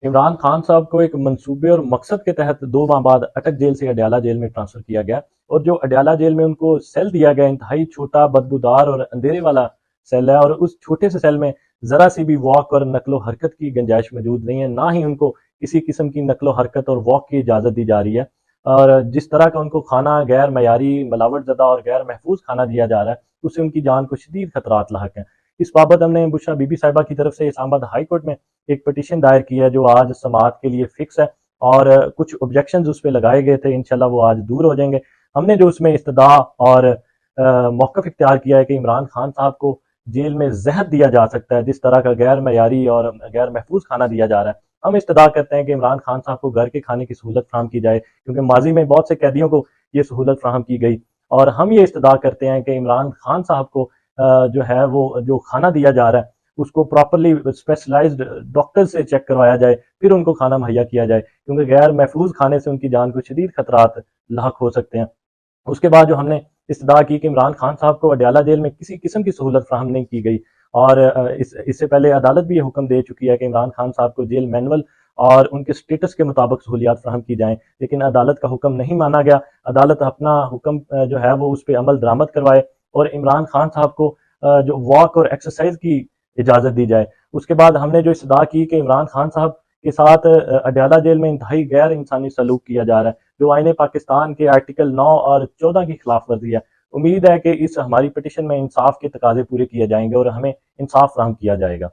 عمران خان صاحب کو ایک منصوبے اور مقصد کے تحت 2 ماہ بعد اٹک جیل سے اڈیالہ جیل میں ٹرانسفر کیا گیا، اور جو اڈیالہ جیل میں ان کو سیل دیا گیا انتہائی چھوٹا، بدبودار اور اندھیرے والا سیل ہے، اور اس چھوٹے سے سیل میں ذرا سی بھی واک اور نقل و حرکت کی گنجائش موجود نہیں ہے، نہ ہی ان کو کسی قسم کی نقل و حرکت اور واک کی اجازت دی جا رہی ہے، اور جس طرح کا ان کو کھانا غیر معیاری، ملاوٹ زدہ اور غیر محفوظ کھانا دیا جا رہا ہے، اس سے ان کی جان کو شدید خطرات لاحق ہیں۔ اس بابت ہم نے بشرا بی بی صاحبہ کی طرف سے اسلام آباد ہائی کورٹ میں ایک پٹیشن دائر کی ہے، جو آج سماعت کے لیے فکس ہے، اور کچھ آبجیکشنز اس پہ لگائے گئے تھے، انشاءاللہ وہ آج دور ہو جائیں گے۔ ہم نے جو اس میں استدعا اور موقف اختیار کیا ہے کہ عمران خان صاحب کو جیل میں زہر دیا جا سکتا ہے، جس طرح کا غیر معیاری اور غیر محفوظ کھانا دیا جا رہا ہے، ہم استدعا کرتے ہیں کہ عمران خان صاحب کو گھر کے کھانے کی سہولت فراہم کی جائے، کیونکہ ماضی میں بہت سے قیدیوں کو یہ سہولت فراہم کی گئی، اور ہم یہ استدعا کرتے ہیں کہ عمران خان صاحب کو جو ہے وہ جو کھانا دیا جا رہا ہے اس کو پراپرلی اسپیشلائزڈ ڈاکٹر سے چیک کروایا جائے، پھر ان کو کھانا مہیا کیا جائے، کیونکہ غیر محفوظ کھانے سے ان کی جان کو شدید خطرات لاحق ہو سکتے ہیں۔ اس کے بعد جو ہم نے استدعا کی کہ عمران خان صاحب کو اڈیالہ جیل میں کسی قسم کی سہولت فراہم نہیں کی گئی، اور اس سے پہلے عدالت بھی یہ حکم دے چکی ہے کہ عمران خان صاحب کو جیل مینول اور ان کے سٹیٹس کے مطابق سہولیات فراہم کی جائیں، لیکن عدالت کا حکم نہیں مانا گیا۔ عدالت اپنا حکم جو ہے وہ اس پہ عمل درآمد کروائے، اور عمران خان صاحب کو جو واک اور ایکسرسائز کی اجازت دی جائے۔ اس کے بعد ہم نے جو استدعا کی کہ عمران خان صاحب کے ساتھ اڈیالہ جیل میں انتہائی غیر انسانی سلوک کیا جا رہا ہے، جو آئین پاکستان کے آرٹیکل 9 اور 14 کی خلاف ورزی ہے۔ امید ہے کہ اس ہماری پٹیشن میں انصاف کے تقاضے پورے کیے جائیں گے اور ہمیں انصاف فراہم کیا جائے گا۔